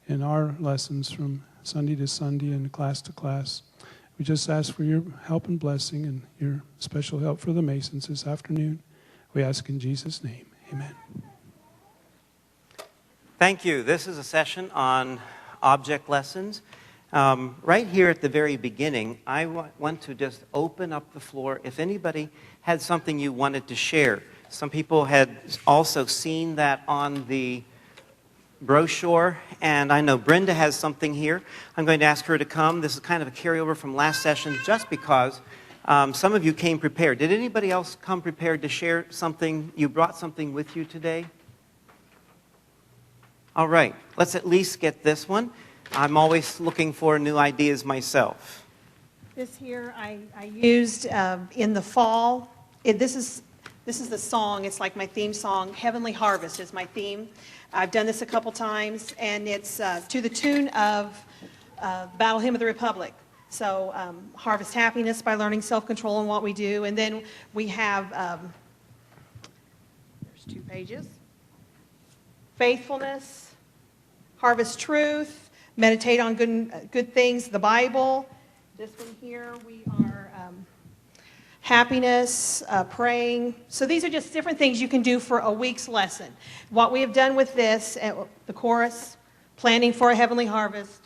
in our lessons from Sunday to Sunday and class to class. We just ask for your help and blessing and your special help for the Masons this afternoon. We ask in Jesus' name. Amen. Thank you. This is a session on object lessons. Right here at the very beginning, I want to just open up the floor. If anybody had something you wanted to share. Some people had also seen that on the brochure, and I know Brenda has something here. I'm going to ask her to come. This is kind of a carryover from last session just because some of you came prepared. Did anybody else come prepared to share something? You brought something with you today? All right, let's at least get this one. I'm always looking for new ideas myself. This here I used in the fall. This is the song. It's like my theme song. Heavenly Harvest is my theme. I've done this a couple times, and it's to the tune of Battle Hymn of the Republic. So harvest happiness by learning self-control in what we do. And then we have, there's 2 pages. Faithfulness, harvest truth, meditate on good things, the Bible. This one here, we are happiness, praying. So these are just different things you can do for a week's lesson. What we have done with this, the chorus, planning for a heavenly harvest,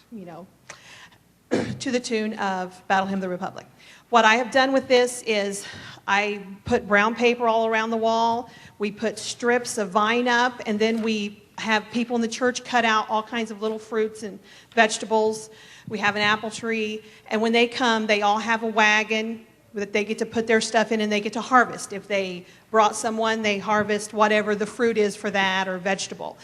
to the tune of Battle Hymn of the Republic. What I have done with this is I put brown paper all around the wall. We put strips of vine up, and then we have people in the church cut out all kinds of little fruits and vegetables. We have an apple tree, and when they come, they all have a wagon that they get to put their stuff in, and they get to harvest. If they brought someone, they harvest whatever the fruit is for that or vegetable.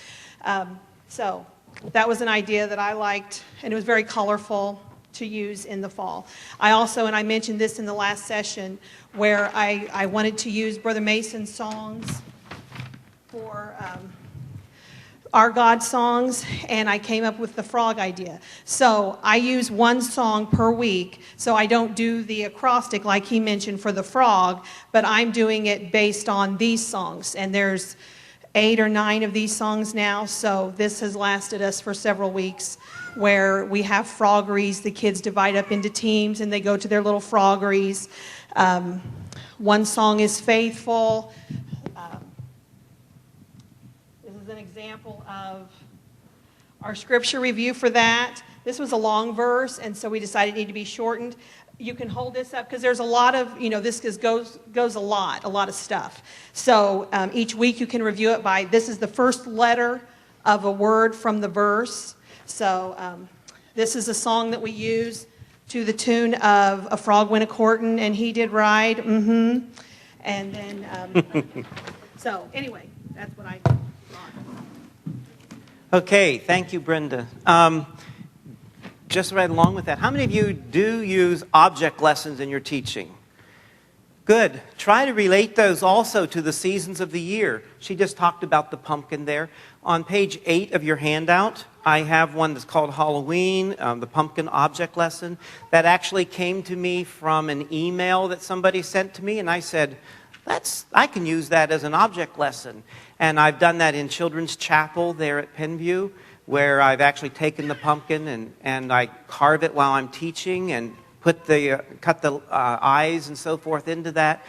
So that was an idea that I liked, and it was very colorful to use in the fall. I also, and I mentioned this in the last session, where I wanted to use Brother Mason's songs for our God songs, and I came up with the frog idea. So I use one song per week, so I don't do the acrostic like he mentioned for the frog, but I'm doing it based on these songs. And there's 8 or 9 of these songs now, so this has lasted us for several weeks, where we have froggeries. The kids divide up into teams, and they go to their little froggeries. One song is Faithful. An example of our scripture review for that. This was a long verse, and so we decided it needed to be shortened. You can hold this up because there's a lot of, this goes a lot of stuff. So each week you can review it by, this is the first letter of a word from the verse. So this is a song that we use to the tune of A Frog Went A-Courtin' and He Did Ride. And then, so anyway, that's what I brought. Okay, thank you, Brenda. Just right along with that, how many of you do use object lessons in your teaching? Good. Try to relate those also to the seasons of the year. She just talked about the pumpkin there. On page 8 of your handout, I have one that's called Halloween, the pumpkin object lesson. That actually came to me from an email that somebody sent to me, and I said, I can use that as an object lesson. And I've done that in Children's Chapel there at Penview, where I've actually taken the pumpkin and I carve it while I'm teaching and cut the eyes and so forth into that.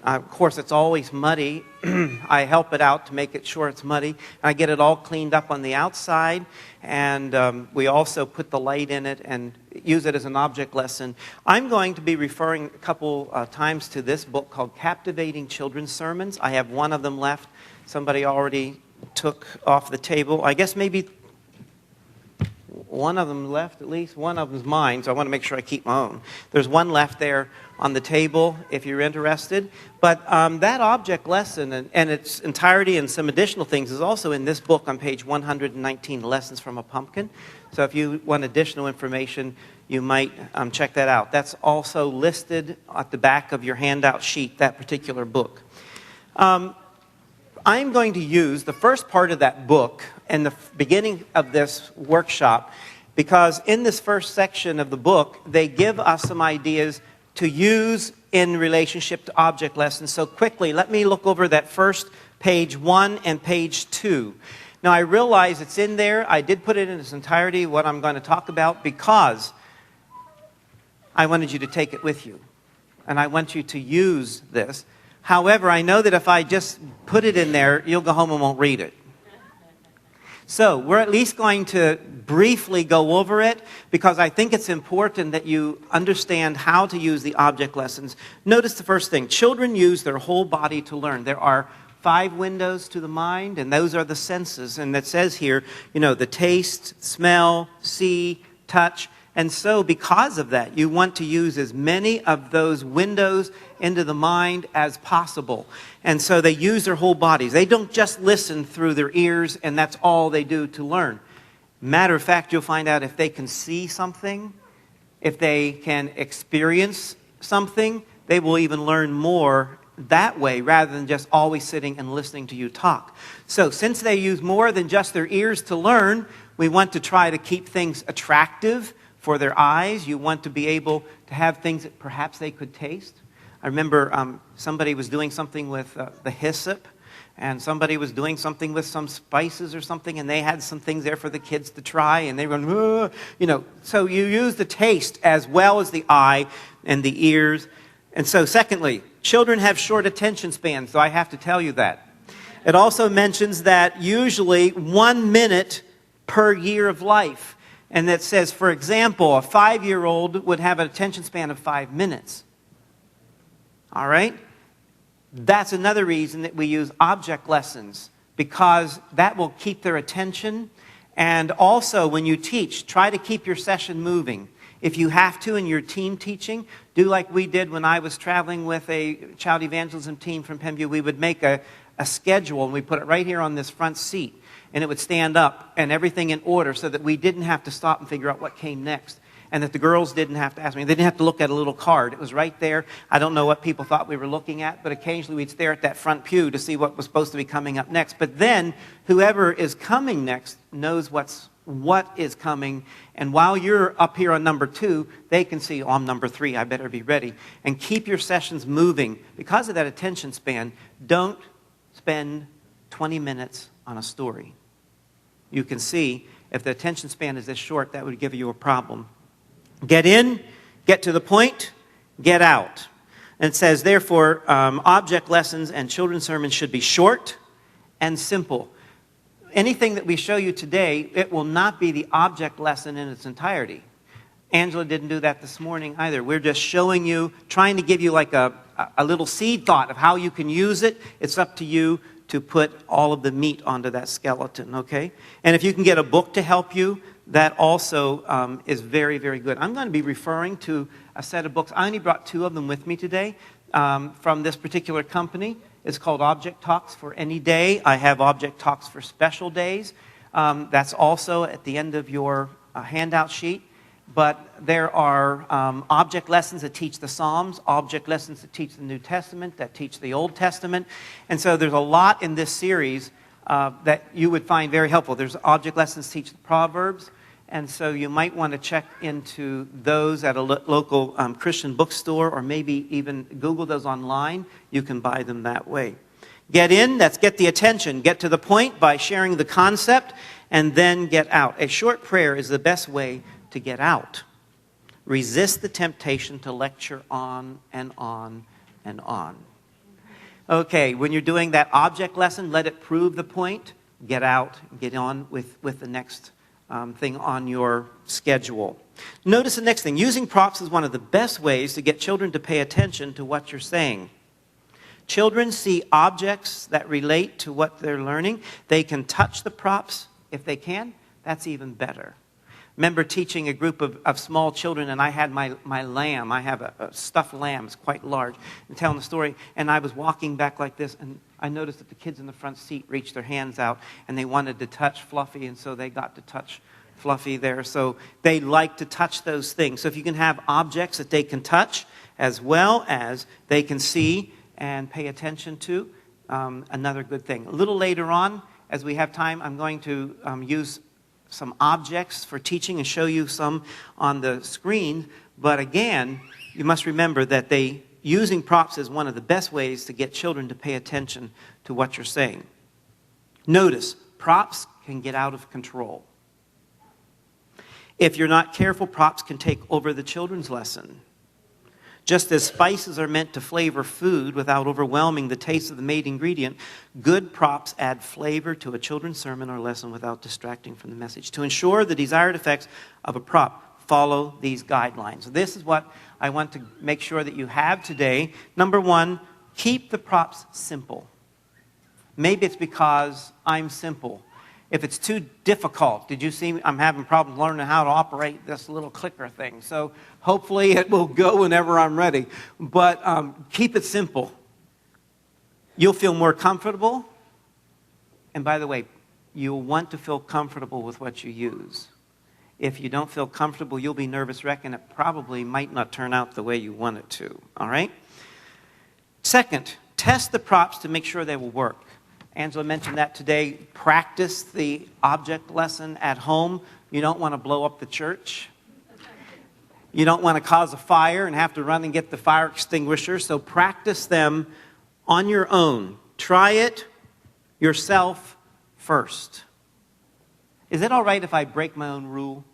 Of course, it's always muddy. I help it out to make it sure it's muddy. I get it all cleaned up on the outside, and we also put the light in it and use it as an object lesson. I'm going to be referring a couple times to this book called Captivating Children's Sermons. I have one of them left. Somebody already took off the table. I guess maybe one of them left, at least. One of them's mine, so I want to make sure I keep my own. There's one left there on the table if you're interested. But that object lesson and its entirety and some additional things is also in this book on page 119, Lessons from a Pumpkin. So if you want additional information, you might check that out. That's also listed at the back of your handout sheet, that particular book. I'm going to use the first part of that book in the beginning of this workshop because in this first section of the book, they give us some ideas to use in relationship to object lessons. So quickly, let me look over that first page 1 and page 2. Now, I realize it's in there. I did put it in its entirety, what I'm going to talk about, because I wanted you to take it with you. And I want you to use this. However, I know that if I just put it in there, you'll go home and won't read it. So we're at least going to briefly go over it because I think it's important that you understand how to use the object lessons. Notice the first thing. Children use their whole body to learn. There are 5 windows to the mind, and those are the senses. And it says here, the taste, smell, see, touch. And so because of that, you want to use as many of those windows into the mind as possible. And so they use their whole bodies. They don't just listen through their ears, and that's all they do to learn. Matter of fact, you'll find out if they can see something, if they can experience something, they will even learn more that way rather than just always sitting and listening to you talk. So since they use more than just their ears to learn, we want to try to keep things attractive for their eyes. You want to be able to have things that perhaps they could taste. I remember somebody was doing something with the hyssop, and somebody was doing something with some spices or something, and they had some things there for the kids to try, and they were going, So you use the taste as well as the eye and the ears. And so secondly, children have short attention spans, so I have to tell you that. It also mentions that usually 1 minute per year of life. And that says, for example, a 5-year-old would have an attention span of 5 minutes. All right? That's another reason that we use object lessons, because that will keep their attention. And also, when you teach, try to keep your session moving. If you have to in your team teaching, do like we did when I was traveling with a child evangelism team from Pemview. We would make a schedule, and we put it right here on this front seat. And it would stand up and everything in order so that we didn't have to stop and figure out what came next. And that the girls didn't have to ask me. They didn't have to look at a little card. It was right there. I don't know what people thought we were looking at, but occasionally we'd stare at that front pew to see what was supposed to be coming up next. But then whoever is coming next knows what is coming. And while you're up here on number 2, they can see, I'm number 3, I better be ready. And keep your sessions moving. Because of that attention span, don't spend 20 minutes on a story. You can see if the attention span is this short, that would give you a problem. Get in, get to the point, get out. And it says, therefore, object lessons and children's sermons should be short and simple. Anything that we show you today, it will not be the object lesson in its entirety. Angela didn't do that this morning either. We're just showing you, trying to give you like a little seed thought of how you can use it. It's up to you to put all of the meat onto that skeleton, okay? And if you can get a book to help you, that also is very, very good. I'm going to be referring to a set of books. I only brought 2 of them with me today from this particular company. It's called Object Talks for Any Day. I have Object Talks for Special Days. That's also at the end of your handout sheet. But there are object lessons that teach the Psalms, object lessons that teach the New Testament, that teach the Old Testament. And so there's a lot in this series that you would find very helpful. There's object lessons that teach the Proverbs. And so you might want to check into those at a local Christian bookstore, or maybe even Google those online. You can buy them that way. Get in, that's get the attention. Get to the point by sharing the concept, and then get out. A short prayer is the best way to get out. Resist the temptation to lecture on and on and on. Okay, when you're doing that object lesson, let it prove the point. Get out, get on with the next thing on your schedule. Notice the next thing. Using props is one of the best ways to get children to pay attention to what you're saying. Children see objects that relate to what they're learning. They can touch the props. If they can, that's even better. Remember teaching a group of small children, and I had my lamb. I have a stuffed lamb. It's quite large. And telling the story, and I was walking back like this, and I noticed that the kids in the front seat reached their hands out, and they wanted to touch Fluffy, and so they got to touch Fluffy there. So they like to touch those things. So if you can have objects that they can touch, as well as they can see and pay attention to, another good thing. A little later on, as we have time, I'm going to use some objects for teaching and show you some on the screen. But again, you must remember that using props is one of the best ways to get children to pay attention to what you're saying. Notice, props can get out of control. If you're not careful, props can take over the children's lesson. Just as spices are meant to flavor food without overwhelming the taste of the main ingredient, good props add flavor to a children's sermon or lesson without distracting from the message. To ensure the desired effects of a prop, follow these guidelines. This is what I want to make sure that you have today. Number one, keep the props simple. Maybe it's because I'm simple. If it's too difficult, did you see me? I'm having problems learning how to operate this little clicker thing. So hopefully it will go whenever I'm ready. But keep it simple. You'll feel more comfortable. And by the way, you'll want to feel comfortable with what you use. If you don't feel comfortable, you'll be nervous wreck, and it probably might not turn out the way you want it to. All right? Second, test the props to make sure they will work. Angela mentioned that today. Practice the object lesson at home. You don't want to blow up the church. You don't want to cause a fire and have to run and get the fire extinguisher. So practice them on your own. Try it yourself first. Is it all right if I break my own rule?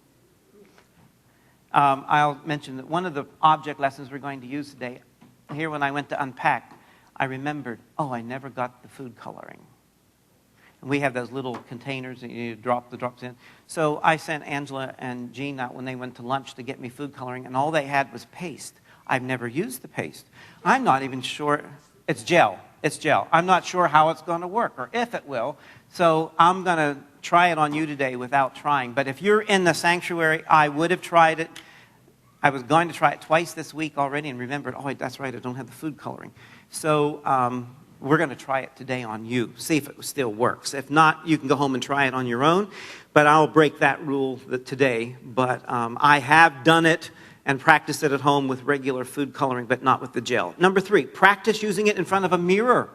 I'll mention that one of the object lessons we're going to use today, here when I went to unpack, I remembered, I never got the food coloring. And we have those little containers that you drop the drops in. So I sent Angela and Jean out when they went to lunch to get me food coloring, and all they had was paste. I've never used the paste. I'm not even sure. It's gel. It's gel. I'm not sure how it's going to work or if it will. So I'm going to try it on you today without trying. But if you're in the sanctuary, I would have tried it. I was going to try it twice this week already and remembered, that's right, I don't have the food coloring. So we're going to try it today on you, see if it still works. If not, you can go home and try it on your own. But I'll break that rule today. But I have done it and practiced it at home with regular food coloring, but not with the gel. Number 3, practice using it in front of a mirror.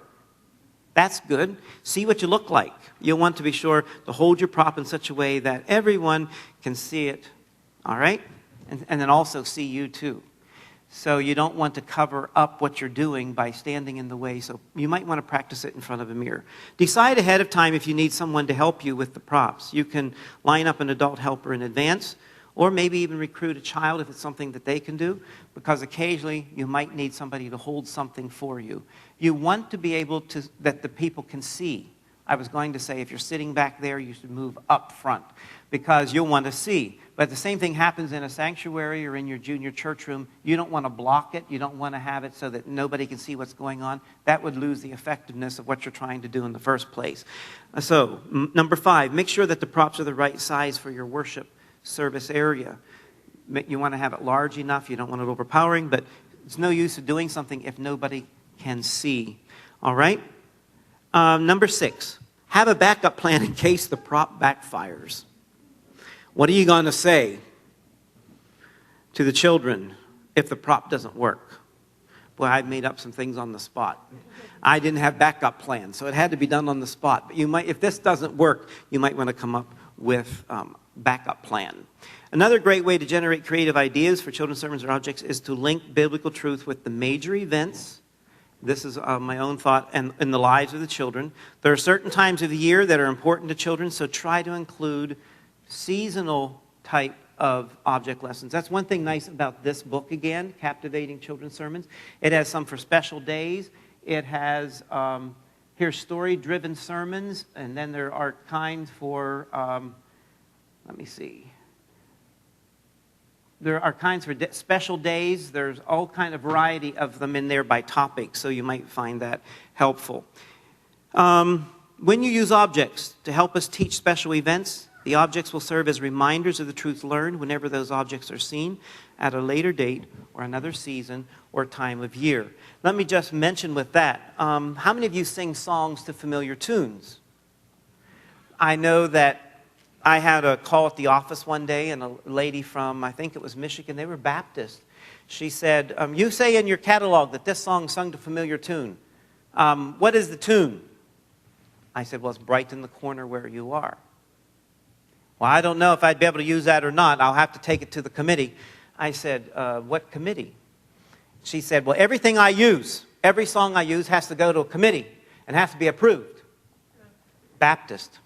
That's good. See what you look like. You'll want to be sure to hold your prop in such a way that everyone can see it. All right? And then also see you too. So you don't want to cover up what you're doing by standing in the way. So you might want to practice it in front of a mirror. Decide ahead of time if you need someone to help you with the props. You can line up an adult helper in advance, or maybe even recruit a child if it's something that they can do, because occasionally you might need somebody to hold something for you. You want to be able to, that the people can see. I was going to say if you're sitting back there, you should move up front because you'll want to see. But the same thing happens in a sanctuary or in your junior church room. You don't want to block it. You don't want to have it so that nobody can see what's going on. That would lose the effectiveness of what you're trying to do in the first place. So, number 5, make sure that the props are the right size for your worship service area. You want to have it large enough. You don't want it overpowering, but it's no use of doing something if nobody can see. All right? Number 6, have a backup plan in case the prop backfires. What are you going to say to the children if the prop doesn't work? Boy, I've made up some things on the spot. I didn't have backup plans, so it had to be done on the spot. But you might, if this doesn't work, you might want to come up with backup plan. Another great way to generate creative ideas for children's sermons or objects is to link biblical truth with the major events. This is my own thought, and in the lives of the children. There are certain times of the year that are important to children, so try to include seasonal type of object lessons. That's one thing nice about this book again, Captivating Children's Sermons. It has some for special days. It has, here's story-driven sermons, and then there are kinds for, let me see. There are kinds for special days. There's all kind of variety of them in there by topic, so you might find that helpful. When you use objects to help us teach special events, the objects will serve as reminders of the truth learned whenever those objects are seen at a later date or another season or time of year. Let me just mention with that, how many of you sing songs to familiar tunes? I know that I had a call at the office one day, and a lady from, I think it was Michigan, they were Baptist. She said, you say in your catalog that this song sung to familiar tune. What is the tune? I said, well, it's Bright in the Corner Where You Are. Well, I don't know if I'd be able to use that or not. I'll have to take it to the committee. I said, what committee? She said, well, everything I use, every song I use has to go to a committee and has to be approved. Baptist.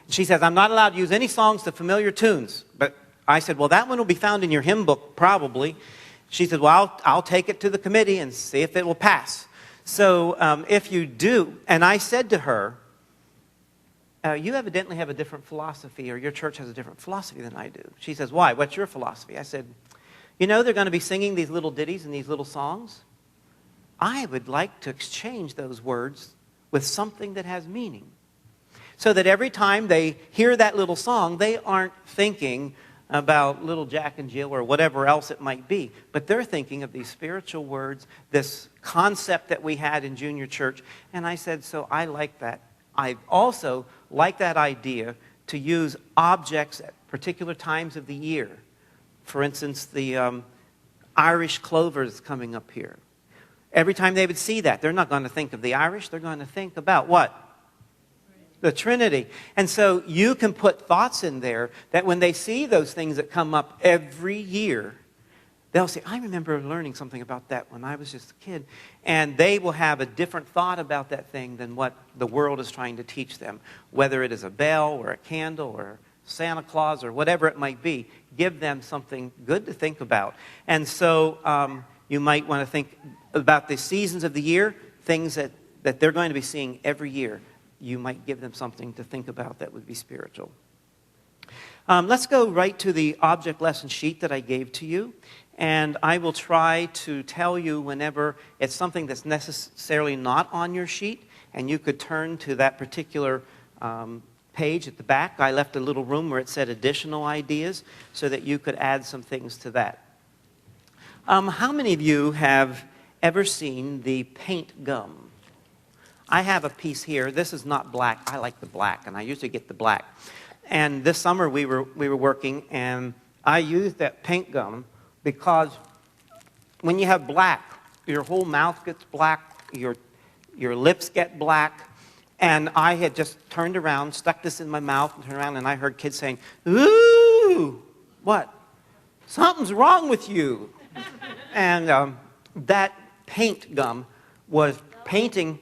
She says, I'm not allowed to use any songs to familiar tunes. But I said, well, that one will be found in your hymn book, probably. She said, well, I'll take it to the committee and see if it will pass. So if you do, and I said to her, you evidently have a different philosophy, or your church has a different philosophy than I do. She says, why? What's your philosophy? I said, you know, they're going to be singing these little ditties and these little songs. I would like to exchange those words with something that has meaning. So that every time they hear that little song, they aren't thinking about little Jack and Jill or whatever else it might be. But they're thinking of these spiritual words, this concept that we had in junior church. And I said, so I like that. I also like that idea to use objects at particular times of the year. For instance, the Irish clover is coming up here. Every time they would see that, they're not going to think of the Irish. They're going to think about what? The Trinity. And so you can put thoughts in there that when they see those things that come up every year, they'll say, I remember learning something about that when I was just a kid. And they will have a different thought about that thing than what the world is trying to teach them. Whether it is a bell or a candle or Santa Claus or whatever it might be, give them something good to think about. And so you might want to think about the seasons of the year, things that they're going to be seeing every year. You might give them something to think about that would be spiritual. Let's go right to the object lesson sheet that I gave to you. And I will try to tell you whenever it's something that's necessarily not on your sheet, and you could turn to that particular page at the back. I left a little room where it said additional ideas so that you could add some things to that. How many of you have ever seen the paint gum? I have a piece here. This is not black. I like the black, and I usually get the black. And this summer we were working, and I used that paint gum because when you have black, your whole mouth gets black, your lips get black. And I had just turned around, stuck this in my mouth, and turned around, and I heard kids saying, "Ooh, what? Something's wrong with you." And that paint gum was painting.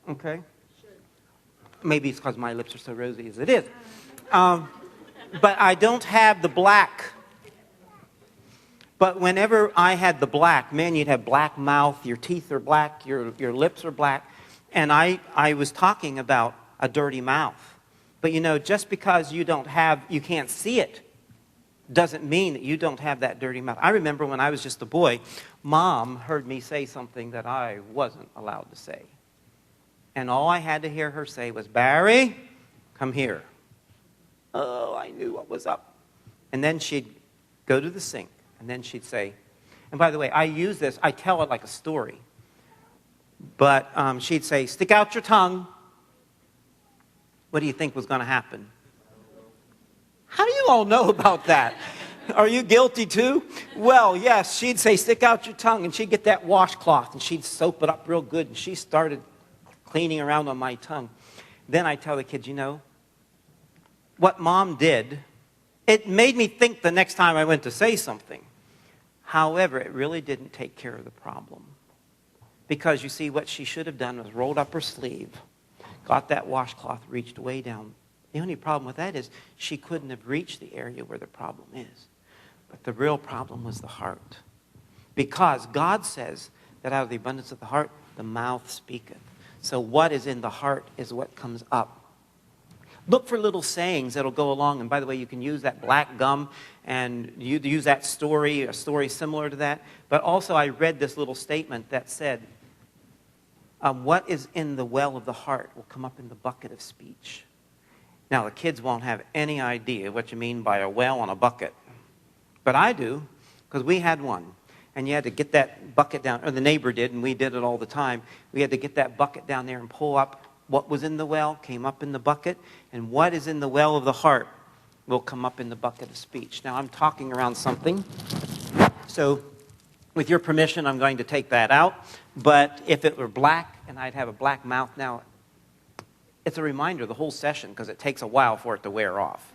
Okay. Maybe it's because my lips are so rosy as it is. But I don't have the black. But whenever I had the black, man, you'd have black mouth, your teeth are black, your lips are black. And I was talking about a dirty mouth. But you know, just because you can't see it, doesn't mean that you don't have that dirty mouth. I remember when I was just a boy, Mom heard me say something that I wasn't allowed to say. And all I had to hear her say was, "Barry, come here." Oh, I knew what was up. And then she'd go to the sink, and then she'd say, and by the way, I use this, I tell it like a story. But she'd say, "Stick out your tongue." What do you think was going to happen? How do you all know about that? Are you guilty too? Well, yes, she'd say, "Stick out your tongue," and she'd get that washcloth, and she'd soap it up real good, and she started cleaning around on my tongue. Then I tell the kids, you know, what Mom did, it made me think the next time I went to say something. However, it really didn't take care of the problem. Because you see, what she should have done was rolled up her sleeve, got that washcloth, reached way down. The only problem with that is she couldn't have reached the area where the problem is. But the real problem was the heart. Because God says that out of the abundance of the heart, the mouth speaketh. So what is in the heart is what comes up. Look for little sayings that'll go along. And by the way, you can use that black gum and you use that story, a story similar to that. But also I read this little statement that said, what is in the well of the heart will come up in the bucket of speech. Now, the kids won't have any idea what you mean by a well and a bucket. But I do, because we had one. And you had to get that bucket down, or the neighbor did, and we did it all the time. We had to get that bucket down there and pull up what was in the well, came up in the bucket, and what is in the well of the heart will come up in the bucket of speech. Now, I'm talking around something. So, with your permission, I'm going to take that out. But if it were black, and I'd have a black mouth now, it's a reminder the whole session, because it takes a while for it to wear off.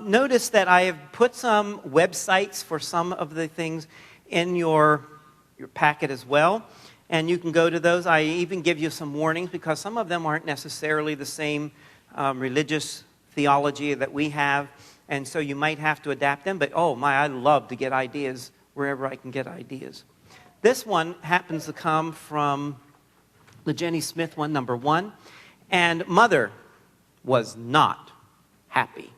Notice that I have put some websites for some of the things in your packet as well. And you can go to those. I even give you some warnings because some of them aren't necessarily the same religious theology that we have. And so you might have to adapt them. But, oh, my, I love to get ideas wherever I can get ideas. This one happens to come from the Jenny Smith one, number 1. And Mother was not happy.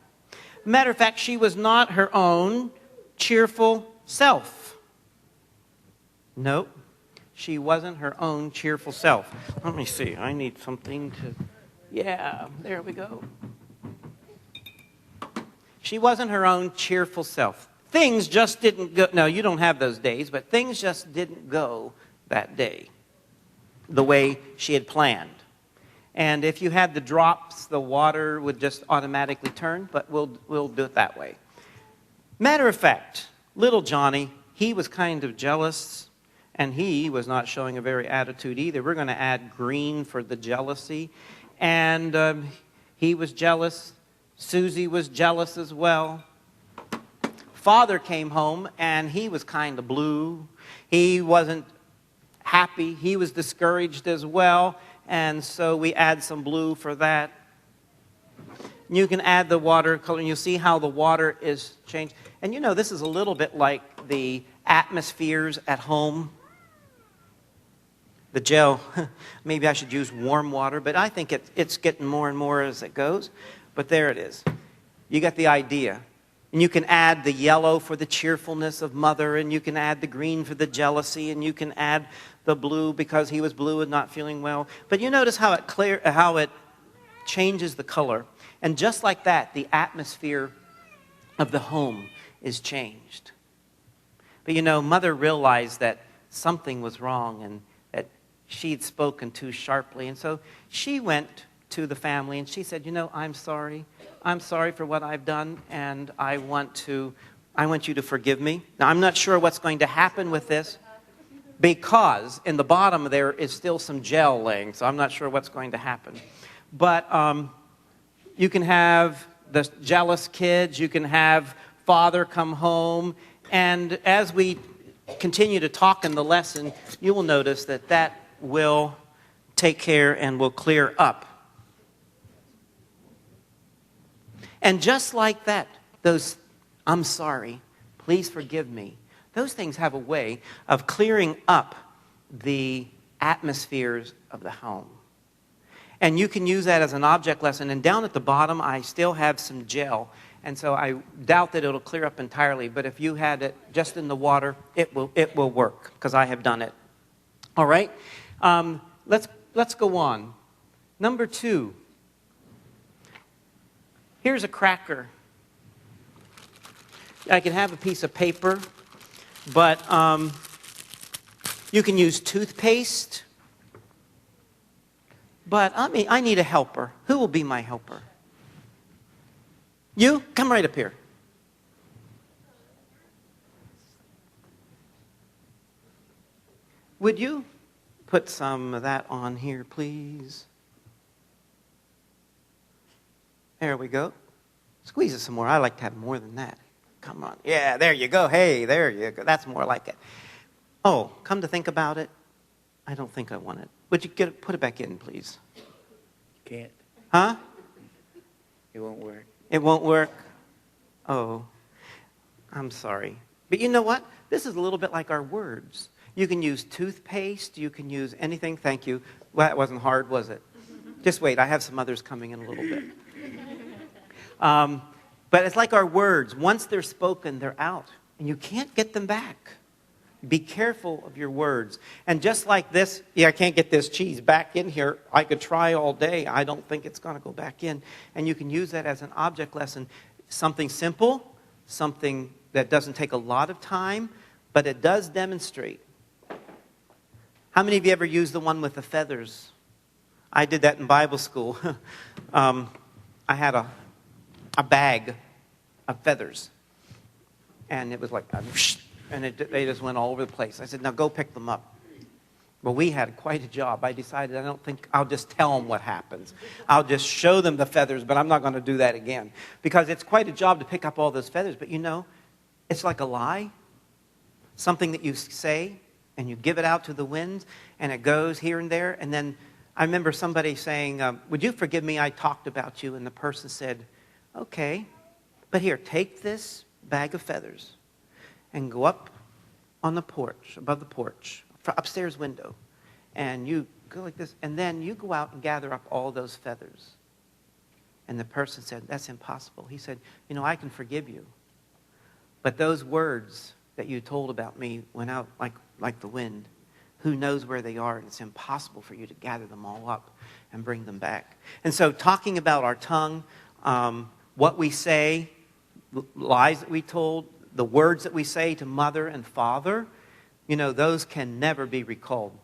Matter of fact, she was not her own cheerful self. Nope. She wasn't her own cheerful self. Let me see. I need something to... Yeah, there we go. She wasn't her own cheerful self. Things just didn't go... No, you don't have those days, but things just didn't go that day the way she had planned. And if you had the drops, the water would just automatically turn, but we'll do it that way. Matter of fact, little Johnny, he was kind of jealous. And he was not showing a very attitude either. We're going to add green for the jealousy. And he was jealous. Susie was jealous as well. Father came home, and he was kind of blue. He wasn't happy. He was discouraged as well. And so we add some blue for that. You can add the watercolor, and you'll see how the water is changed. And you know, this is a little bit like the atmospheres at home. The gel, maybe I should use warm water, but I think it's getting more and more as it goes. But there it is. You got the idea. And you can add the yellow for the cheerfulness of Mother, and you can add the green for the jealousy, and you can add the blue because he was blue and not feeling well. But you notice how it changes the color. And just like that, the atmosphere of the home is changed. But you know, Mother realized that something was wrong and that she'd spoken too sharply. And so she went to the family and she said, you know, I'm sorry. I'm sorry for what I've done, and I want you to forgive me. Now, I'm not sure what's going to happen with this because in the bottom there is still some gel laying, so I'm not sure what's going to happen. But you can have the jealous kids, you can have Father come home, and as we continue to talk in the lesson, you will notice that will take care and will clear up. And just like that, those, I'm sorry, please forgive me, those things have a way of clearing up the atmospheres of the home. And you can use that as an object lesson. And down at the bottom, I still have some gel. And so I doubt that it'll clear up entirely. But if you had it just in the water, it will work, because I have done it. All right? Let's go on. Number 2. Here's a cracker. I can have a piece of paper, but you can use toothpaste. But I need a helper. Who will be my helper? You? Come right up here. Would you put some of that on here, please? There we go. Squeeze it some more. I like to have more than that. Come on. Yeah, there you go. Hey, there you go. That's more like it. Oh, come to think about it, I don't think I want it. Would you put it back in, please? Can't. Huh? It won't work. It won't work? Oh, I'm sorry. But you know what? This is a little bit like our words. You can use toothpaste. You can use anything. Thank you. Well, that wasn't hard, was it? Just wait. I have some others coming in a little bit. But it's like our words. Once they're spoken, they're out. And you can't get them back. Be careful of your words. And just like this, I can't get this cheese back in here. I could try all day. I don't think it's going to go back in. And you can use that as an object lesson. Something simple, something that doesn't take a lot of time, but it does demonstrate. How many of you ever used the one with the feathers? I did that in Bible school. I had a bag of feathers. And it was like, and they just went all over the place. I said, now go pick them up. Well, we had quite a job. I decided I don't think I'll just tell them what happens. I'll just show them the feathers, but I'm not going to do that again. Because it's quite a job to pick up all those feathers. But you know, it's like a lie. Something that you say And you give it out to the winds, and it goes here and there. And then I remember somebody saying, would you forgive me, I talked about you. And the person said, okay, but here, take this bag of feathers and go up on the porch, above the porch, upstairs window. And you go like this, and then you go out and gather up all those feathers. And the person said, that's impossible. He said, I can forgive you. But those words that you told about me went out like the wind. Who knows where they are? And it's impossible for you to gather them all up and bring them back. And so talking about our tongue, what we say, lies that we told, the words that we say to mother and father, those can never be recalled.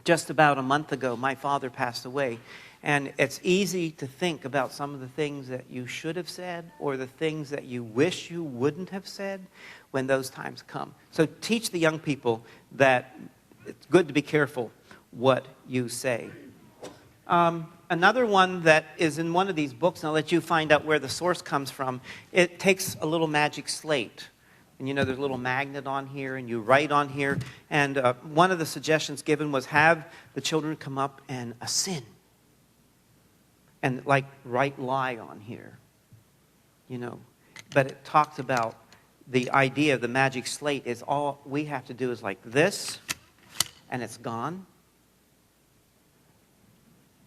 Just about a month ago, my father passed away. And it's easy to think about some of the things that you should have said or the things that you wish you wouldn't have said when those times come. So teach the young people that it's good to be careful what you say. Another one that is in one of these books, and I'll let you find out where the source comes from, it takes a little magic slate. And there's a little magnet on here, and you write on here. And one of the suggestions given was have the children come up and a sin. And write lie on here. But it talks about the idea of the magic slate is all we have to do is like this, and it's gone.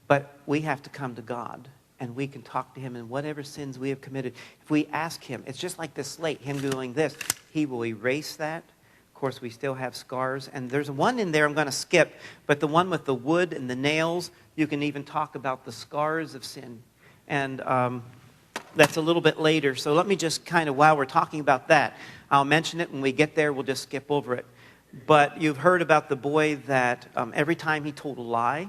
But we have to come to God, and we can talk to him in whatever sins we have committed. If we ask him, it's just like this slate, him doing this. He will erase that. Of course, we still have scars. And there's one in there I'm going to skip, but the one with the wood and the nails, you can even talk about the scars of sin. And that's a little bit later. So let me just kind of, while we're talking about that, I'll mention it. When we get there, we'll just skip over it. But you've heard about the boy that every time he told a lie,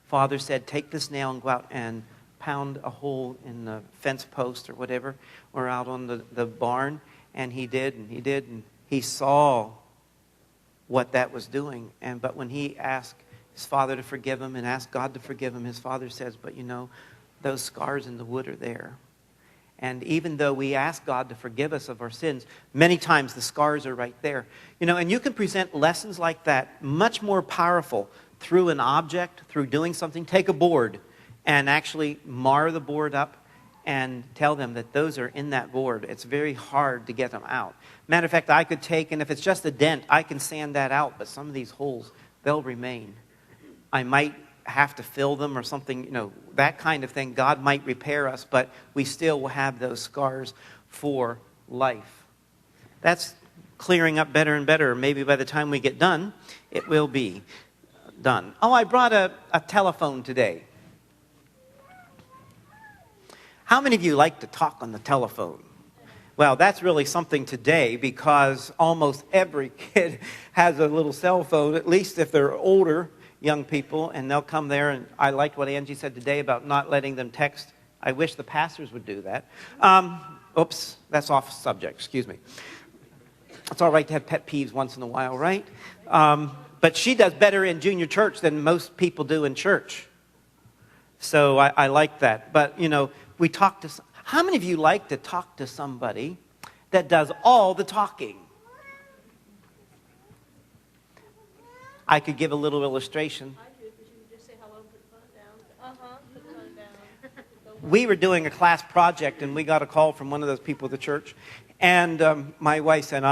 father said, take this nail and go out and pound a hole in the fence post or whatever, or out on the barn. And he did, and he saw what that was doing. But when he asked his father to forgive him and asked God to forgive him, his father says, but those scars in the wood are there. And even though we ask God to forgive us of our sins, many times the scars are right there. And you can present lessons like that much more powerful through an object, through doing something. Take a board and actually mar the board up and tell them that those are in that board. It's very hard to get them out. Matter of fact, I could take, and if it's just a dent, I can sand that out. But some of these holes, they'll remain. I might have to fill them or something, that kind of thing. God might repair us, but we still will have those scars for life. That's clearing up better and better. Maybe by the time we get done, it will be done. Oh, I brought a telephone today. How many of you like to talk on the telephone? Well, that's really something today because almost every kid has a little cell phone, at least if they're older young people, and they'll come there. And I liked what Angie said today about not letting them text. I wish the pastors would do that. Oops, that's off subject. Excuse me. It's all right to have pet peeves once in a while, right? But she does better in junior church than most people do in church. So I like that. But, we talk to... How many of you like to talk to somebody that does all the talking? I could give a little illustration. I do, because you can just say hello and put the phone down. Put the phone down. We were doing a class project, and we got a call from one of those people at the church. And my wife said,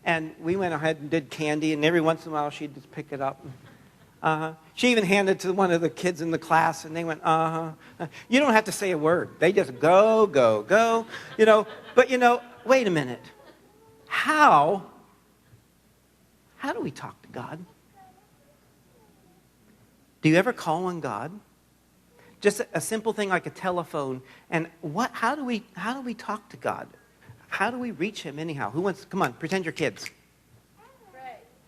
And we went ahead and did candy, and every once in a while she'd just pick it up. She even handed it to one of the kids in the class, and they went, You don't have to say a word. They just go, go, go. But wait a minute. How do we talk to God? Do you ever call on God? Just a simple thing like a telephone. And how do we talk to God? How do we reach him anyhow? Come on, pretend you're kids.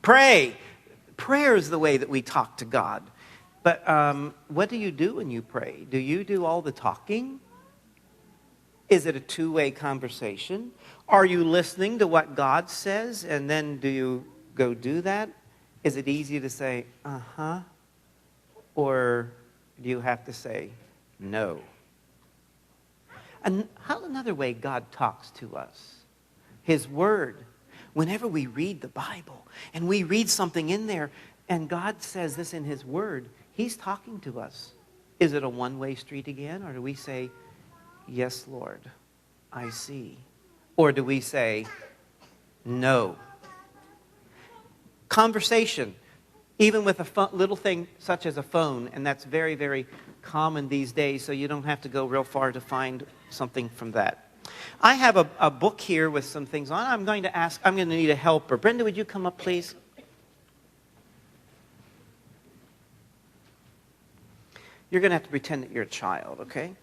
Pray. Prayer is the way that we talk to God. But what do you do when you pray? Do you do all the talking? Is it a two-way conversation? Are you listening to what God says, and then do you go do that? Is it easy to say, or do you have to say, no? And another way God talks to us His Word. Whenever we read the Bible and we read something in there and God says this in His Word, He's talking to us. Is it a one-way street again? Or do we say, yes, Lord, I see? Or do we say, no? Conversation, even with a little thing such as a phone, and that's very, very common these days, so you don't have to go real far to find something from that. I have a book here with some things on. I'm going to need a helper. Brenda, would you come up, please? You're going to have to pretend that you're a child, okay?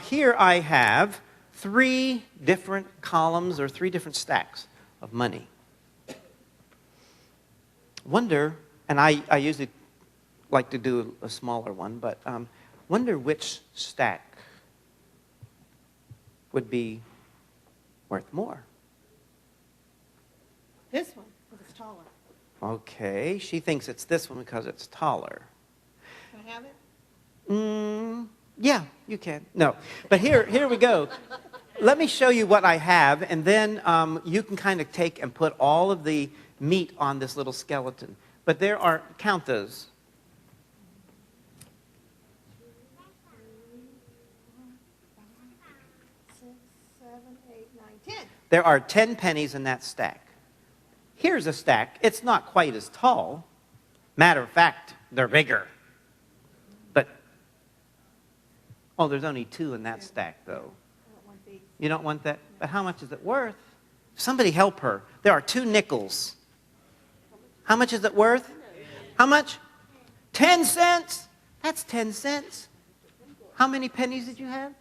Here I have 3 different columns or 3 different stacks of money. Wonder, and I usually like to do a smaller one, but wonder which stack would be worth more. This one, because it's taller. Okay, she thinks it's this one because it's taller. Can I have it? Yeah, you can. No, but here we go. Let me show you what I have, and then you can kind of take and put all of the meat on this little skeleton. But there are, count those. 6, 7, 8, 9, 10. There are 10 pennies in that stack. Here's a stack. It's not quite as tall. Matter of fact, they're bigger. But, oh, there's only 2 in that stack, though. I don't want these. You don't want that? But how much is it worth? Somebody help her. There are 2 nickels. How much is it worth? How much? 10 cents? That's 10 cents. How many pennies did you have?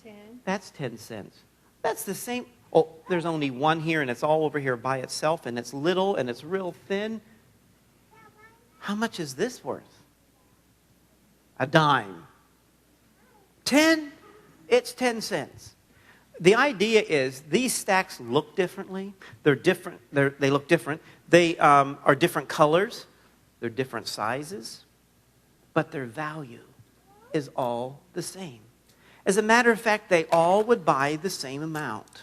10. That's 10 cents. That's the same. Oh, there's only one here, and it's all over here by itself, and it's little, and it's real thin. How much is this worth? A dime. 10? It's 10 cents. The idea is these stacks look differently. They're different. They look different. They are different colors. They're different sizes. But their value is all the same. As a matter of fact, they all would buy the same amount.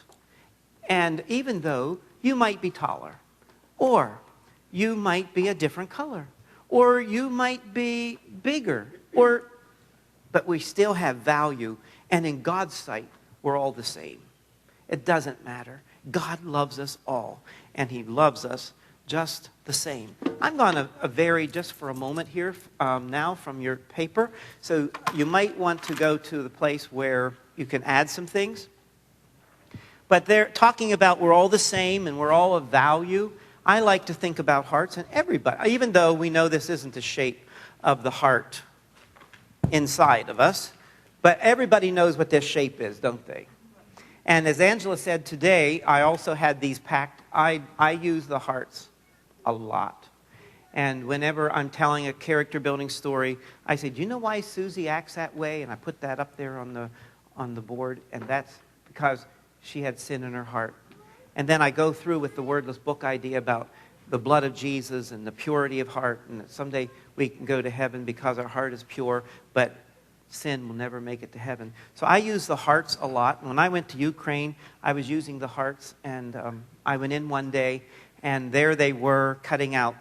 And even though you might be taller, or you might be a different color, or you might be bigger, but we still have value. And in God's sight, we're all the same. It doesn't matter. God loves us all, and He loves us just the same. I'm going to vary just for a moment here now from your paper. So you might want to go to the place where you can add some things. But they're talking about we're all the same and we're all of value. I like to think about hearts and everybody, even though we know this isn't the shape of the heart inside of us. But everybody knows what this shape is, don't they? And as Angela said today, I also had these packed. I use the hearts a lot. And whenever I'm telling a character building story, I say, do you know why Susie acts that way? And I put that up there on the board. And that's because she had sin in her heart. And then I go through with the wordless book idea about the blood of Jesus and the purity of heart. And that someday we can go to heaven because our heart is pure. But sin will never make it to heaven. So I use the hearts a lot. When I went to Ukraine, I was using the hearts. And I went in one day, and there they were cutting out.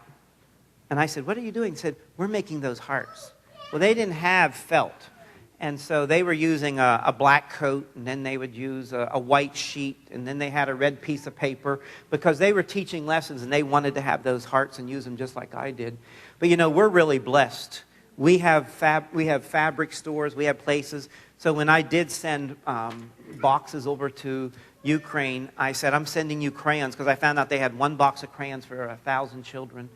And I said, what are you doing? He said, we're making those hearts. Well, they didn't have felt. And so they were using a black coat, and then they would use a white sheet, and then they had a red piece of paper, because they were teaching lessons, and they wanted to have those hearts and use them just like I did. But, you know, we're really blessed. We have fabric stores. We have places. So when I did send boxes over to Ukraine, I said, I'm sending you crayons, because I found out they had one box of crayons for 1,000 children.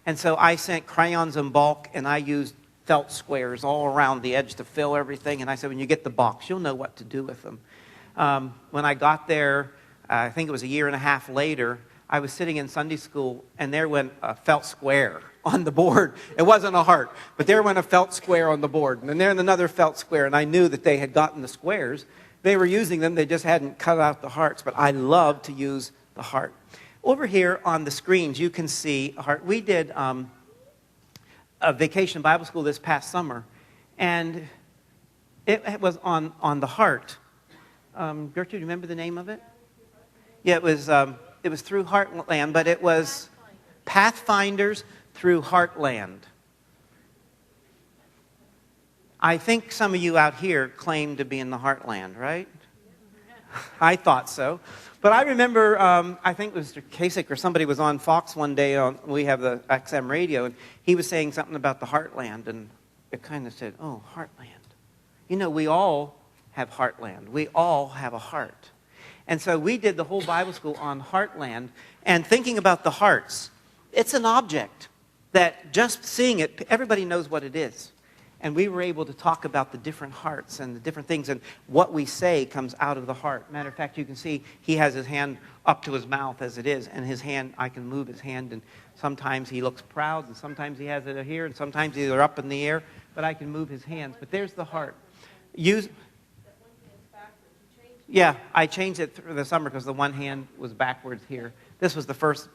And so I sent crayons in bulk, and I used felt squares all around the edge to fill everything. And I said, when you get the box, you'll know what to do with them. When I got there, I think it was a year and a half later, I was sitting in Sunday school, and there went a felt square on the board. It wasn't a heart, but there went a felt square on the board. And then there another felt square, and I knew that they had gotten the squares. They were using them. They just hadn't cut out the hearts. But I love to use the heart. Over here on the screens, you can see a heart. We did a vacation Bible school this past summer, and it was on the heart. Gertrude, do you remember the name of it? Yeah, it was through Heartland, but it was Pathfinders through Heartland. I think some of you out here claim to be in the Heartland, right? I thought so. But I remember, I think it was Mr. Kasich or somebody was on Fox one day, we have the XM radio, and he was saying something about the Heartland, and it kind of said, oh, Heartland. You know, we all have Heartland. We all have a heart. And so we did the whole Bible school on Heartland, and thinking about the hearts, it's an object that just seeing it, everybody knows what it is. And we were able to talk about the different hearts and the different things, and what we say comes out of the heart. Matter of fact, you can see he has his hand up to his mouth as it is, and his hand, I can move his hand, and sometimes he looks proud, and sometimes he has it here, and sometimes they're up in the air, but I can move his hands. But there's the heart. Yeah, I changed it through the summer because the one hand was backwards here. This was the first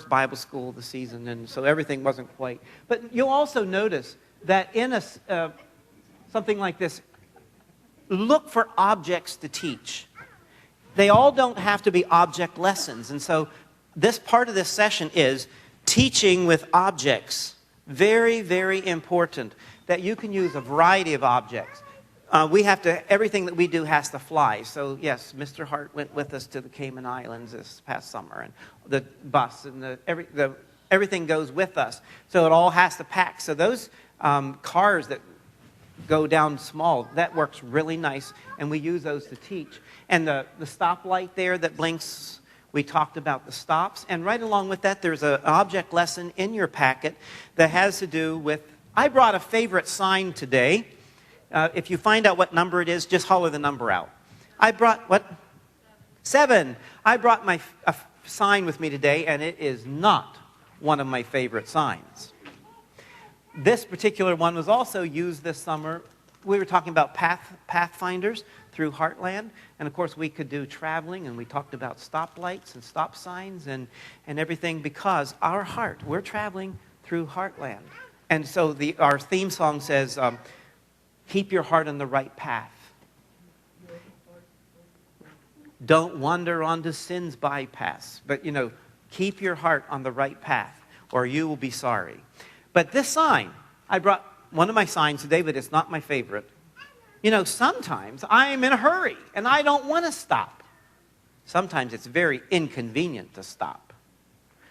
Bible school of the season, and so everything wasn't quite. But you'll also notice that in something like this, look for objects to teach. They all don't have to be object lessons. And so this part of this session is teaching with objects. Very, very important that you can use a variety of objects. Everything that we do has to fly. So yes, Mr. Hart went with us to the Cayman Islands this past summer, and the bus and everything goes with us. So it all has to pack. So those cars that go down small, that works really nice, and we use those to teach. And the stoplight there that blinks, we talked about the stops. And right along with that, there's an object lesson in your packet that has to do with, I brought a favorite sign today. If you find out what number it is, just holler the number out. I brought, what? 7. I brought a sign with me today, and it is not one of my favorite signs. This particular one was also used this summer. We were talking about pathfinders through Heartland. And of course, we could do traveling, and we talked about stoplights and stop signs and everything, because our heart, we're traveling through Heartland. And so our theme song says, keep your heart on the right path. Don't wander onto sin's bypass. But, keep your heart on the right path, or you will be sorry. But this sign, I brought one of my signs today, but it's not my favorite. Sometimes I'm in a hurry, and I don't want to stop. Sometimes it's very inconvenient to stop.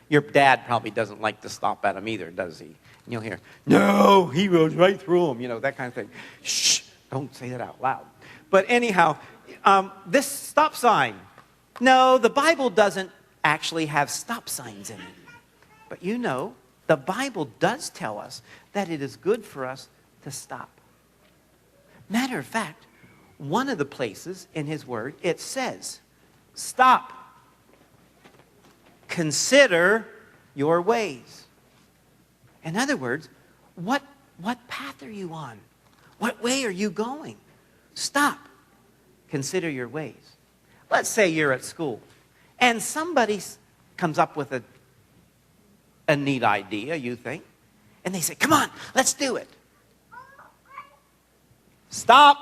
Your dad probably doesn't like to stop at him either, does he? And you'll hear, no, he goes right through him, that kind of thing. Shh, don't say that out loud. But anyhow, this stop sign, no, the Bible doesn't actually have stop signs in it. But the Bible does tell us that it is good for us to stop. Matter of fact, one of the places in His Word, it says, stop. Consider your ways. In other words, what path are you on? What way are you going? Stop. Consider your ways. Let's say you're at school, and somebody comes up with a neat idea, you think, and they say, come on, let's do it. Stop.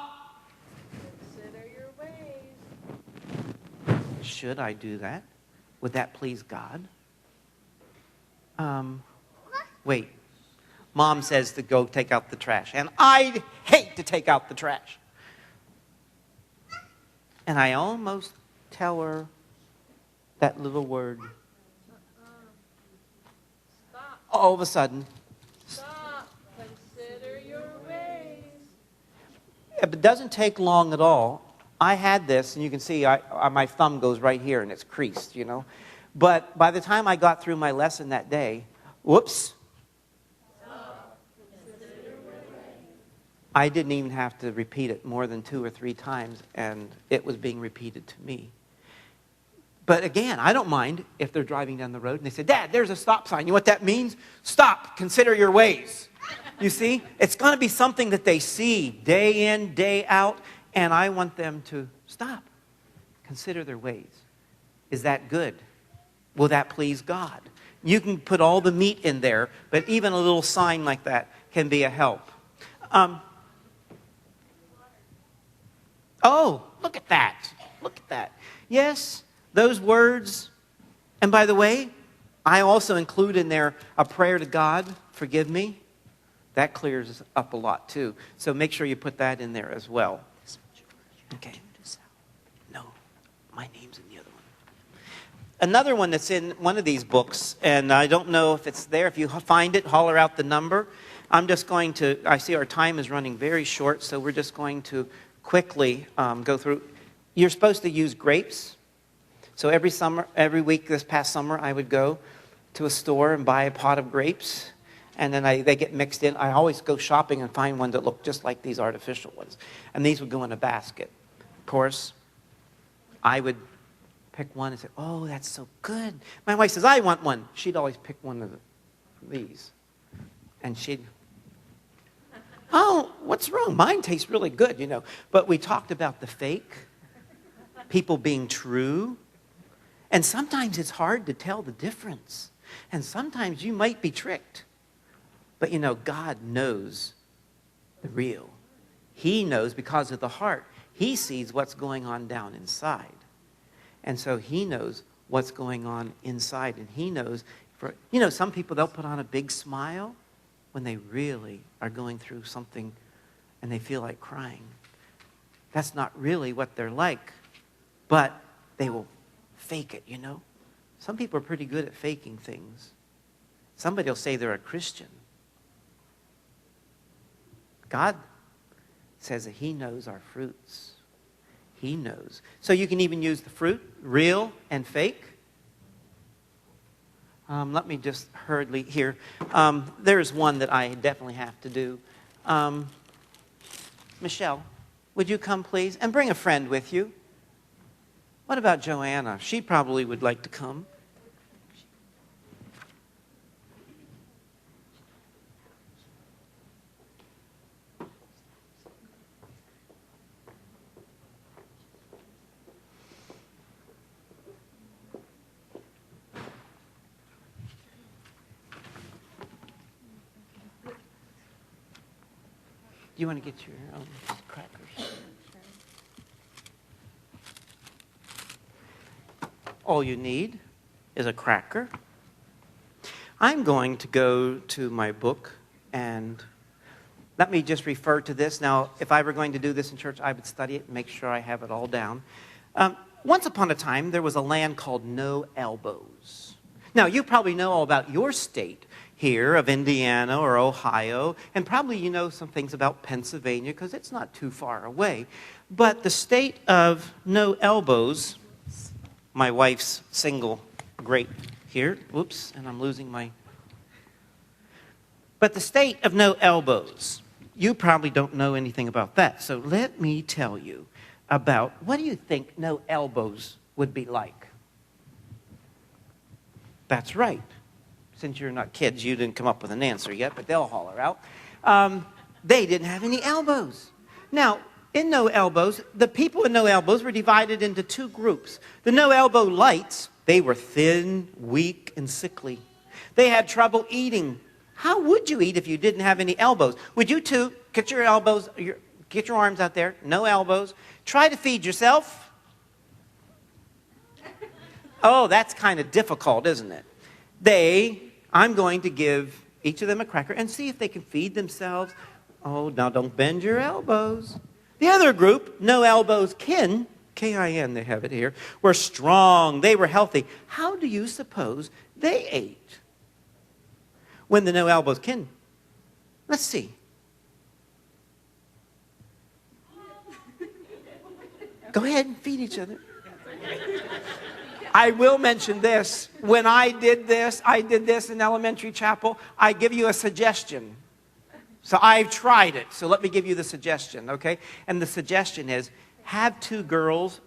Consider your ways. Should I do that? Would that please God? Wait. Mom says to go take out the trash, and I hate to take out the trash. And I almost tell her that little word. Stop. All of a sudden, Stop. Consider your ways. it doesn't take long at all. I had this, and you can see my thumb goes right here, and it's creased, But by the time I got through my lesson that day, whoops. I didn't even have to repeat it more than 2 or 3 times, and it was being repeated to me. But again, I don't mind if they're driving down the road and they say, Dad, there's a stop sign. You know what that means? Stop. Consider your ways. You see? It's going to be something that they see day in, day out, and I want them to stop. Consider their ways. Is that good? Will that please God? You can put all the meat in there, but even a little sign like that can be a help. Oh, look at that. Look at that. Yes, those words, and by the way, I also include in there a prayer to God, forgive me. That clears up a lot too. So make sure you put that in there as well. Okay. No, my name's in the other one. Another one that's in one of these books, and I don't know if it's there. If you find it, holler out the number. I'm just going to, I see our time is running very short, so we're just going to quickly go through. You're supposed to use grapes. So every week this past summer, I would go to a store and buy a pot of grapes, and then they get mixed in. I always go shopping and find ones that look just like these artificial ones. And these would go in a basket. Of course, I would pick one and say, oh, that's so good. My wife says, I want one. She'd always pick one of these. And she'd, oh, what's wrong? Mine tastes really good, you know. But we talked about the fake, people being true. And sometimes it's hard to tell the difference. And sometimes you might be tricked. But you know, God knows the real. He knows because of the heart. He sees what's going on down inside. And so he knows what's going on inside. And he knows, you know, some people, they'll put on a big smile when they really are going through something and they feel like crying. That's not really what they're like. But they will fake it, you know. Some people are pretty good at faking things. Somebody will say they're a Christian. God says that he knows our fruits. He knows. So you can even use the fruit, real and fake. Let me just hurriedly here. There's one that I definitely have to do. Michelle, would you come please? And bring a friend with you. What about Joanna? She probably would like to come. Do you want to get your crackers? All you need is a cracker. I'm going to go to my book, and let me just refer to this. Now, if I were going to do this in church, I would study it and make sure I have it all down. Once upon a time, there was a land called No Elbows. Now, you probably know all about your state here of Indiana or Ohio, and probably you know some things about Pennsylvania because it's not too far away. But the state of No Elbows, my wife's single grape here, whoops, and I'm losing my... But the state of No Elbows, you probably don't know anything about that. So let me tell you about, what do you think No Elbows would be like? That's right. Since you're not kids, you didn't come up with an answer yet, but they'll holler out. They didn't have any elbows. Now, in No Elbows, the people in No Elbows were divided into two groups. The No Elbow Lights, they were thin, weak, and sickly. They had trouble eating. How would you eat if you didn't have any elbows? Would you two get your elbows, get your arms out there, no elbows, try to feed yourself? Oh, that's kind of difficult, isn't it? I'm going to give each of them a cracker and see if they can feed themselves. Oh, now don't bend your elbows. The other group, No Elbows Kin, K-I-N, they have it here, were strong. They were healthy. How do you suppose they ate? When the No Elbows Kin, let's see. Go ahead and feed each other. I will mention this. When I did this in elementary chapel, I give you a suggestion. So I've tried it. So let me give you the suggestion, okay? And the suggestion is, have two girls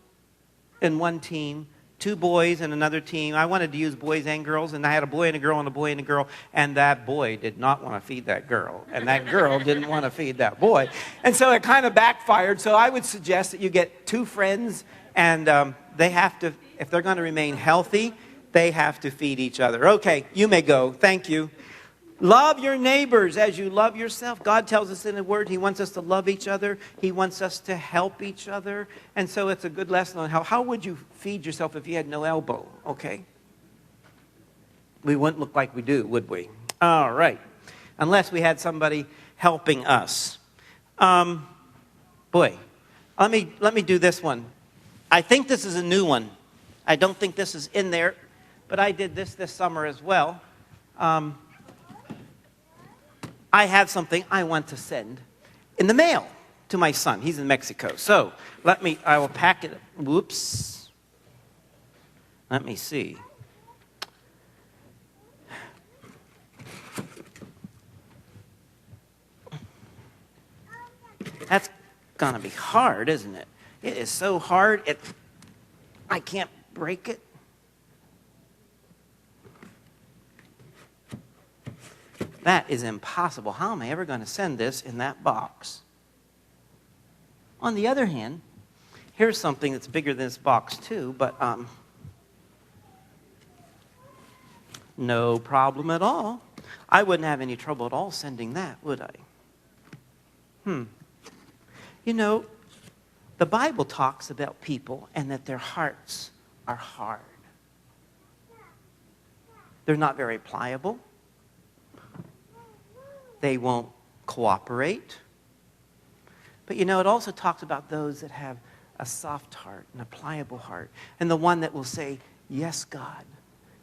in one team, two boys in another team. I wanted to use boys and girls, and I had a boy and a girl and a boy and a girl, and that boy did not want to feed that girl, and that girl didn't want to feed that boy. And so it kind of backfired. So I would suggest that you get two friends, and they have to, if they're going to remain healthy, they have to feed each other. Okay, you may go. Thank you. Love your neighbors as you love yourself. God tells us in the Word He wants us to love each other. He wants us to help each other. And so it's a good lesson on how would you feed yourself if you had no elbow, okay? We wouldn't look like we do, would we? All right. Unless we had somebody helping us. Boy, let me do this one. I think this is a new one. I don't think this is in there, but I did this summer as well. I have something I want to send in the mail to my son. He's in Mexico. So I will pack it. Whoops. Let me see. That's going to be hard, isn't it? It is so hard. I can't break it. That is impossible. How am I ever going to send this in that box? On the other hand, here's something that's bigger than this box too, but no problem at all. I wouldn't have any trouble at all sending that, would I? You know, the Bible talks about people and that their hearts are hard. They're not very pliable. They won't cooperate. But you know, it also talks about those that have a soft heart and a pliable heart. And the one that will say, yes, God.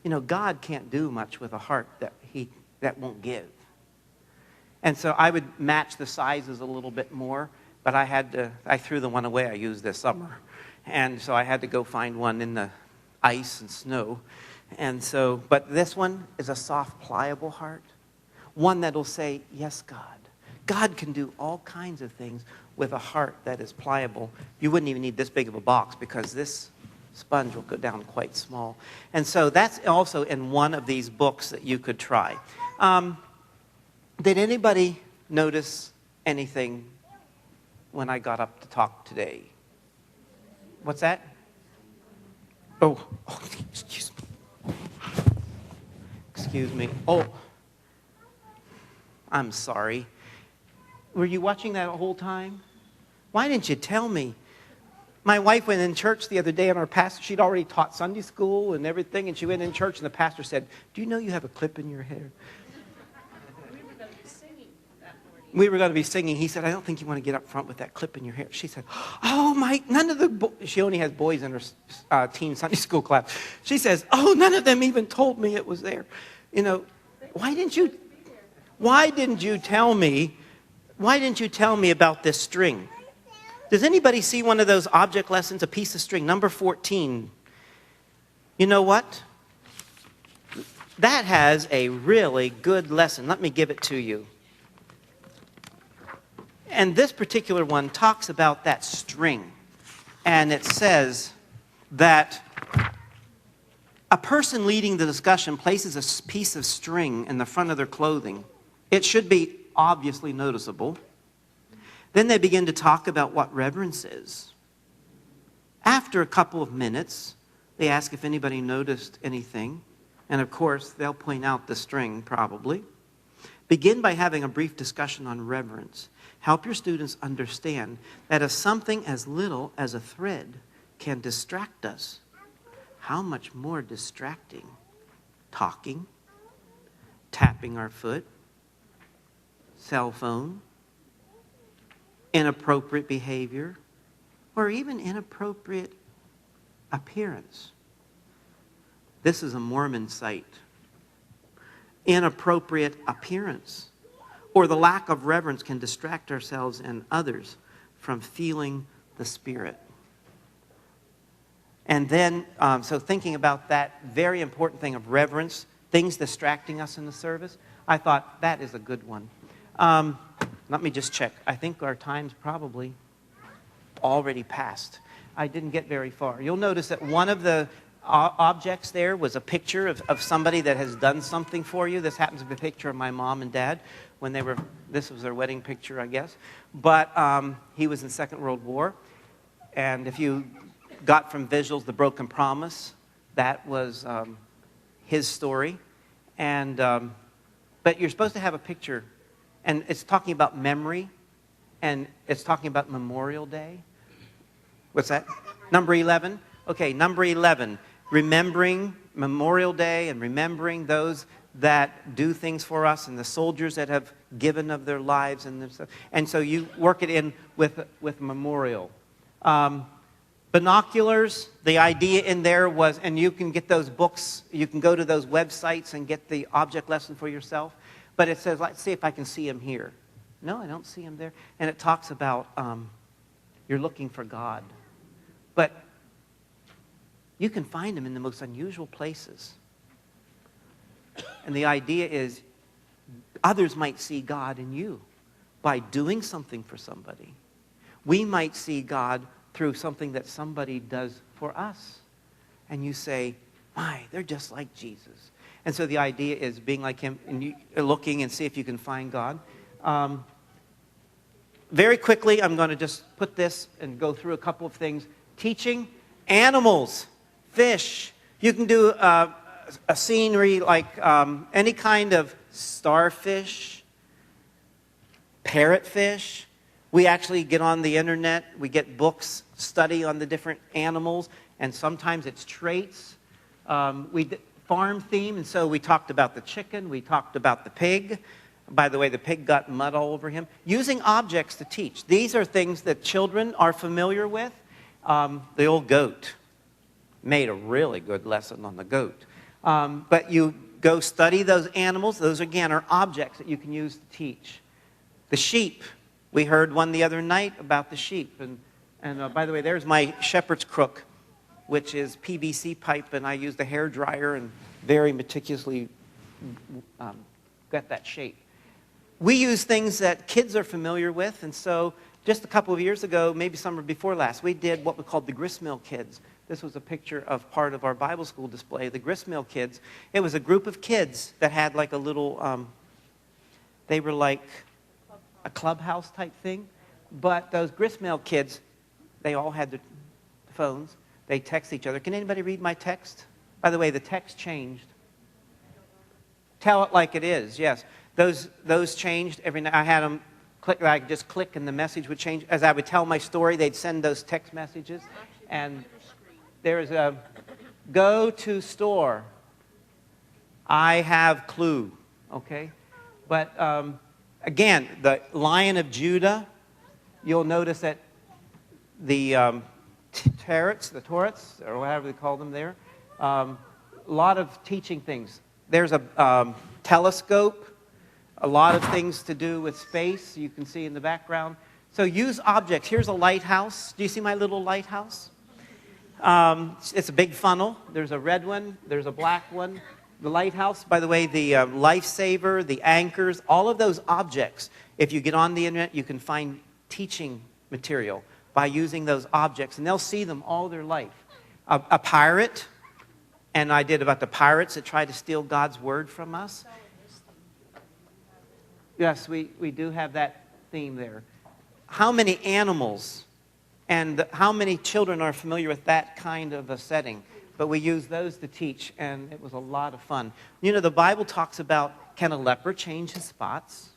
You know, God can't do much with a heart that won't give. And so I would match the sizes a little bit more, but I threw the one away I used this summer. And so I had to go find one in the ice and snow. And so, but this one is a soft, pliable heart. One that'll say, yes, God. God can do all kinds of things with a heart that is pliable. You wouldn't even need this big of a box because this sponge will go down quite small. And so that's also in one of these books that you could try. Did anybody notice anything when I got up to talk today? What's that? Oh, excuse me. Excuse me. Oh, I'm sorry. Were you watching that whole time? Why didn't you tell me? My wife went in church the other day, and our pastor, she'd already taught Sunday school and everything, and she went in church, and the pastor said, do you know you have a clip in your hair? We were going to be singing. He said, I don't think you want to get up front with that clip in your hair. She said, oh, none of the she only has boys in her teen Sunday school class. She says, oh, none of them even told me it was there. You know, why didn't you tell me about this string? Does anybody see one of those object lessons, a piece of string, number 14? You know what? That has a really good lesson. Let me give it to you. And this particular one talks about that string. And it says that a person leading the discussion places a piece of string in the front of their clothing. It should be obviously noticeable. Then they begin to talk about what reverence is. After a couple of minutes, they ask if anybody noticed anything. And of course, they'll point out the string, probably. Begin by having a brief discussion on reverence. Help your students understand that if something as little as a thread can distract us, how much more distracting talking, tapping our foot, cell phone, inappropriate behavior, or even inappropriate appearance. This is a Mormon site. Inappropriate appearance or the lack of reverence can distract ourselves and others from feeling the Spirit. And then, so thinking about that very important thing of reverence, things distracting us in the service, I thought that is a good one. Let me just check. I think our time's probably already passed. I didn't get very far. You'll notice that one of the objects there was a picture of somebody that has done something for you. This happens to be a picture of my mom and dad when this was their wedding picture, I guess. But he was in the Second World War. And if you got from visuals The Broken Promise, that was his story. And but But you're supposed to have a picture, and it's talking about memory, and it's talking about Memorial Day. What's that? Number 11? Okay, number 11. Remembering Memorial Day and remembering those that do things for us and the soldiers that have given of their lives. And so you work it in with memorial. Binoculars, the idea in there was, and you can get those books, you can go to those websites and get the object lesson for yourself. But it says, let's see if I can see him here. No, I don't see him there. And it talks about you're looking for God. But you can find him in the most unusual places. And the idea is others might see God in you by doing something for somebody. We might see God through something that somebody does for us. And you say, my, they're just like Jesus. And so the idea is being like him and you looking and see if you can find God. Very quickly, I'm going to just put this and go through a couple of things. Teaching animals, fish. You can do a scenery like any kind of starfish, parrotfish. We actually get on the internet. We get books, study on the different animals, and sometimes it's traits. Farm theme, and so we talked about the chicken. We talked about the pig. By the way, the pig got mud all over him. Using objects to teach. These are things that children are familiar with. The old goat made a really good lesson on the goat. But you go study those animals. Those, again, are objects that you can use to teach. The sheep. We heard one the other night about the sheep. And by the way, there's my shepherd's crook, which is PVC pipe, and I used a hair dryer and very meticulously got that shape. We use things that kids are familiar with, and so just a couple of years ago, maybe summer before last, we did what we called the Gristmill Kids. This was a picture of part of our Bible school display, the Gristmill Kids. It was a group of kids that had like a little, they were like a clubhouse type thing, but those Gristmill Kids, they all had the phones. They text each other. Can anybody read my text? By the way, the text changed. Tell it like it is, yes. Those changed every night. I had them click. I could just click and the message would change. As I would tell my story, they'd send those text messages. And there's a go to store. I have clue, okay? But again, the Lion of Judah, you'll notice that the turrets, or whatever they call them there, a lot of teaching things. There's a telescope, a lot of things to do with space you can see in the background. So use objects. Here's a lighthouse. Do you see my little lighthouse? It's a big funnel. There's a red one. There's a black one. The lighthouse, by the way, the lifesaver, the anchors, all of those objects. If you get on the internet, you can find teaching material by using those objects, and they'll see them all their life. A pirate, and I did about the pirates that try to steal God's word from us. Yes, we do have that theme there. How many animals and how many children are familiar with that kind of a setting? But we use those to teach, and it was a lot of fun. You know, the Bible talks about, can a leper change his spots?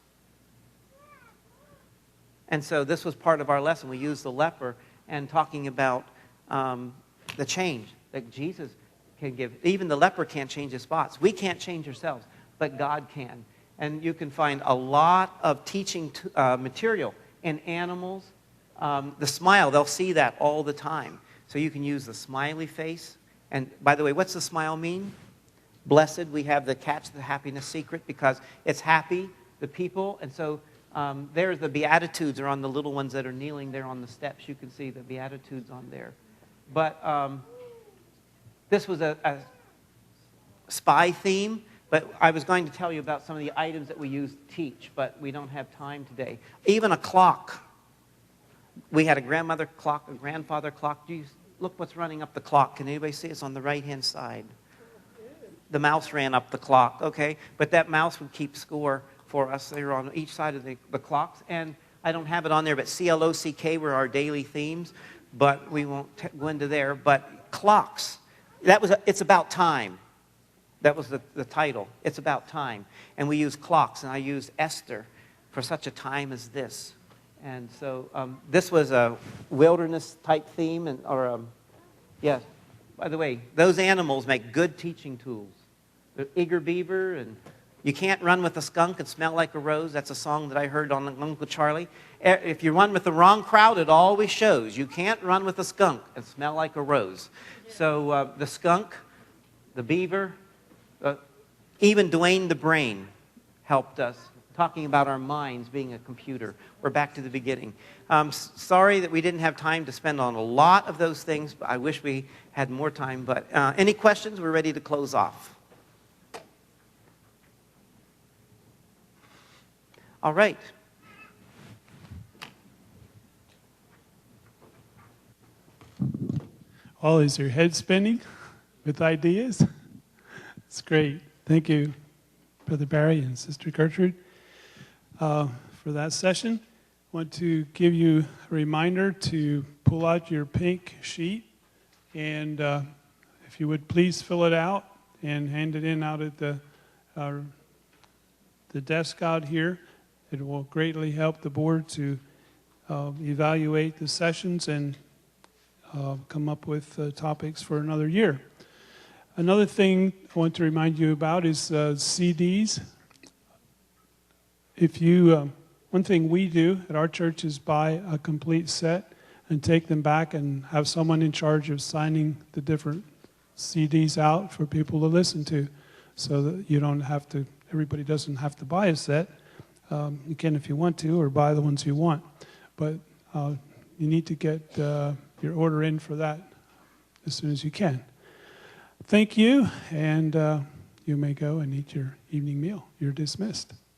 And so this was part of our lesson. We used the leper and talking about the change that Jesus can give. Even the leper can't change his spots. We can't change ourselves, but God can. And you can find a lot of teaching material in animals. The smile, they'll see that all the time. So you can use the smiley face. And by the way, what's the smile mean? Blessed, we have the catch the happiness secret because it's happy, the people. And so there's the Beatitudes are on the little ones that are kneeling there on the steps. You can see the Beatitudes on there. But this was a spy theme. But I was going to tell you about some of the items that we use to teach, but we don't have time today. Even a clock. We had a grandmother clock, a grandfather clock. Look what's running up the clock. Can anybody see? It's on the right-hand side. The mouse ran up the clock, okay? But that mouse would keep score for us. They were on each side of the clocks. And I don't have it on there, but CLOCK were our daily themes. But we won't go into there. But clocks. It's about time. That was the title. It's about time. And we used clocks, and I used Esther for such a time as this. And so this was a wilderness-type theme. Yes, by the way, those animals make good teaching tools. The eager beaver, and you can't run with a skunk and smell like a rose. That's a song that I heard on Uncle Charlie. If you run with the wrong crowd, it always shows. You can't run with a skunk and smell like a rose. So the skunk, the beaver, even Dwayne the Brain helped us, talking about our minds being a computer. We're back to the beginning. Sorry that we didn't have time to spend on a lot of those things. I wish we had more time. But any questions? We're ready to close off. All right. Well, is your head spinning with ideas? It's great. Thank you, Brother Barry and Sister Gertrude, for that session. I want to give you a reminder to pull out your pink sheet, and if you would please fill it out and hand it in out at the desk out here. It will greatly help the board to evaluate the sessions and come up with topics for another year. Another thing I want to remind you about is CDs. One thing we do at our church is buy a complete set and take them back and have someone in charge of signing the different CDs out for people to listen to, so that you don't have to. Everybody doesn't have to buy a set. You can if you want to, or buy the ones you want. But you need to get your order in for that as soon as you can. Thank you, and you may go and eat your evening meal. You're dismissed.